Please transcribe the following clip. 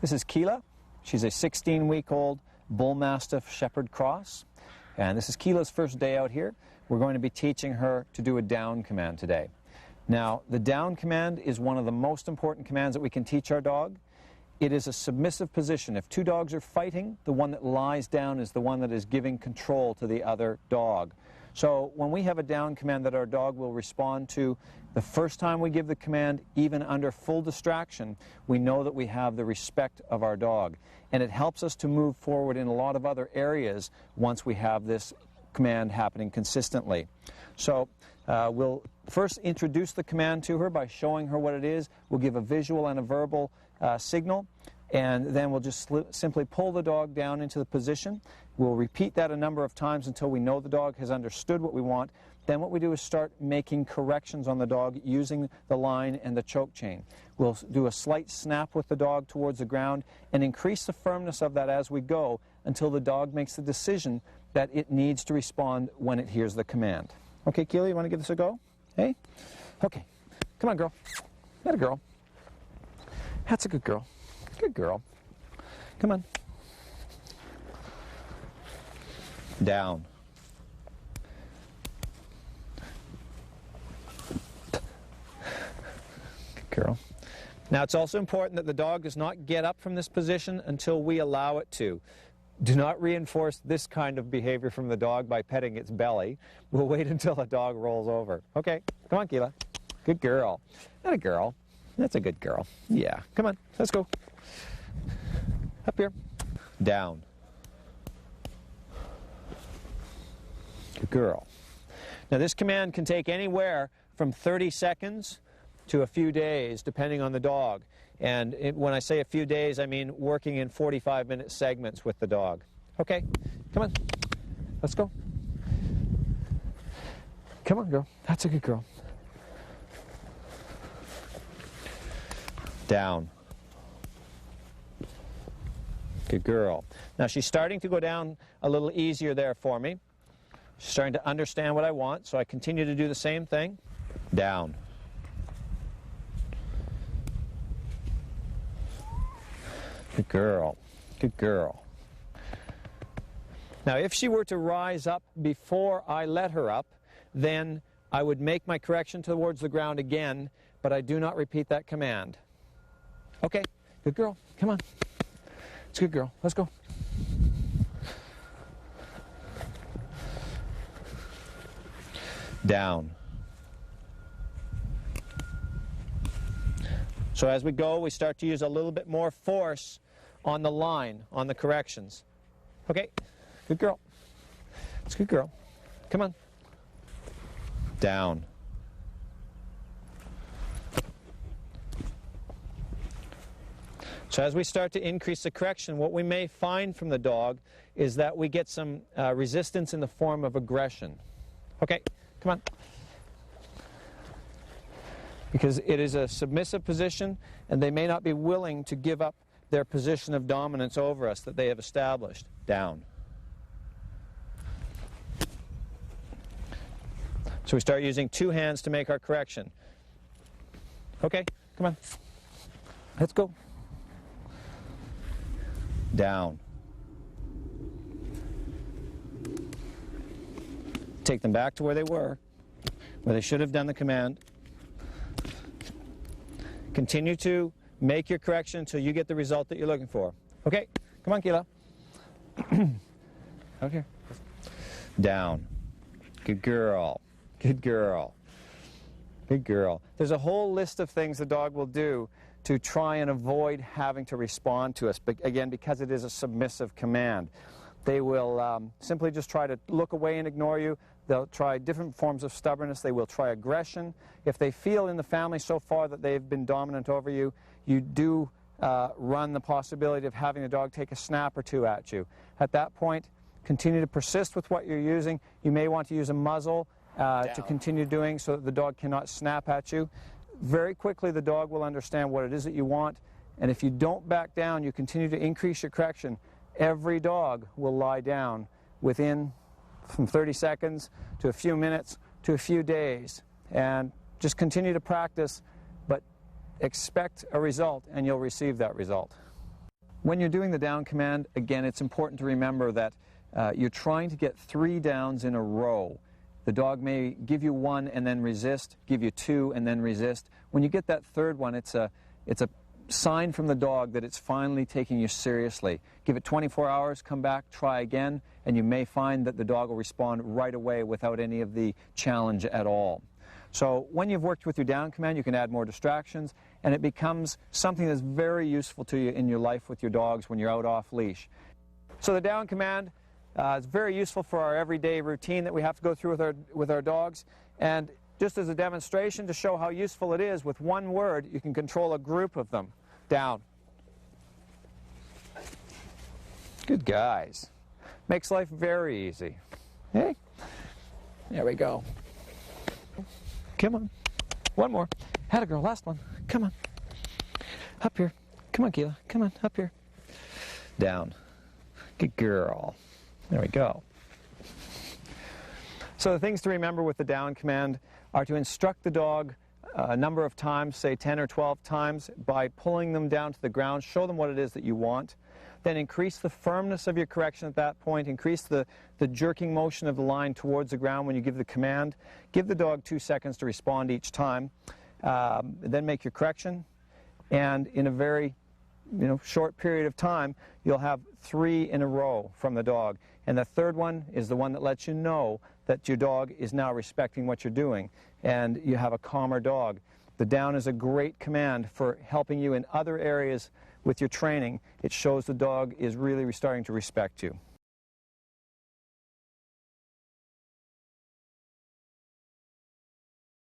This is Keela. She's a 16-week-old Bull Mastiff Shepherd Cross. And this is Keela's first day out here. We're going to be teaching her to do a down command today. Now, the down command is one of the most important commands that we can teach our dog. It is a submissive position. If two dogs are fighting, the one that lies down is the one that is giving control to the other dog. So when we have a down command that our dog will respond to, the first time we give the command, even under full distraction, we know that we have the respect of our dog. And it helps us to move forward in a lot of other areas once we have this command happening consistently. So we'll first introduce the command to her by showing her what it is. We'll give a visual and a verbal signal, and then we'll just simply pull the dog down into the position. We'll repeat that a number of times until we know the dog has understood what we want. Then what we do is start making corrections on the dog using the line and the choke chain. We'll do a slight snap with the dog towards the ground and increase the firmness of that as we go until the dog makes the decision that it needs to respond when it hears the command. Okay, Keela, you want to give this a go? Hey? Okay. Come on, girl. That a girl. That's a good girl. Good girl. Come on. Down. Good girl. Now, it's also important that the dog does not get up from this position until we allow it to. Do not reinforce this kind of behavior from the dog by petting its belly. We'll wait until the dog rolls over. Okay, come on, Keela. Good girl. Not a girl. That's a good girl. Yeah, come on, let's go. Up here. Down. Good girl. Now, this command can take anywhere from 30 seconds to a few days, depending on the dog. And when I say a few days, I mean working in 45-minute segments with the dog. Okay, come on. Let's go. Come on, girl. That's a good girl. Down. Good girl. Now, she's starting to go down a little easier there for me. She's starting to understand what I want, so I continue to do the same thing. Down. Good girl. Good girl. Now, if she were to rise up before I let her up, then I would make my correction towards the ground again, but I do not repeat that command. Okay, good girl. Come on. It's a good girl. Let's go. Down. So as we go, we start to use a little bit more force on the line, on the corrections. Okay, good girl. It's a good girl. Come on. Down. So as we start to increase the correction, what we may find from the dog is that we get some resistance in the form of aggression. Okay, come on. Because it is a submissive position, and they may not be willing to give up their position of dominance over us that they have established. Down. So we start using two hands to make our correction. Okay, come on. Let's go. Down. Take them back to where they were, where they should have done the command. Continue to make your correction until you get the result that you're looking for. Okay, come on, Keela. Out here. Down. Good girl. Good girl. Good girl. There's a whole list of things the dog will do to try and avoid having to respond to us, but again, because it is a submissive command. They will simply just try to look away and ignore you. They'll try different forms of stubbornness. They will try aggression. If they feel in the family so far that they've been dominant over you, you do run the possibility of having the dog take a snap or two at you. At that point, continue to persist with what you're using. You may want to use a muzzle to continue doing so that the dog cannot snap at you. Very quickly, the dog will understand what it is that you want, and if you don't back down, you continue to increase your correction, every dog will lie down within from 30 seconds to a few minutes to a few days. And just continue to practice, but expect a result, and you'll receive that result. When you're doing the down command, again, it's important to remember that you're trying to get 3 downs in a row. The dog may give you 1 and then resist, give you 2 and then resist. When you get that 3rd one, it's a sign from the dog that it's finally taking you seriously. Give it 24 hours, come back, try again, and you may find that the dog will respond right away without any of the challenge at all. So when you've worked with your down command, you can add more distractions, and it becomes something that's very useful to you in your life with your dogs when you're out off leash. So the down command is very useful for our everyday routine that we have to go through with our dogs. And just as a demonstration to show how useful it is, with 1 word, you can control a group of them. Down. Good guys. Makes life very easy. Hey, there we go. Come on. 1 more. Had a girl, last one. Come on. Up here. Come on, Keela. Come on, up here. Down. Good girl. There we go. So the things to remember with the down command are to instruct the dog a number of times, say 10 or 12 times, by pulling them down to the ground. Show them what it is that you want. Then increase the firmness of your correction at that point. Increase the jerking motion of the line towards the ground when you give the command. Give the dog 2 seconds to respond each time. Then make your correction. And in a very short period of time, you'll have 3 in a row from the dog. And the 3rd one is the one that lets you know that your dog is now respecting what you're doing, and you have a calmer dog. The down is a great command for helping you in other areas with your training. It shows the dog is really starting to respect you.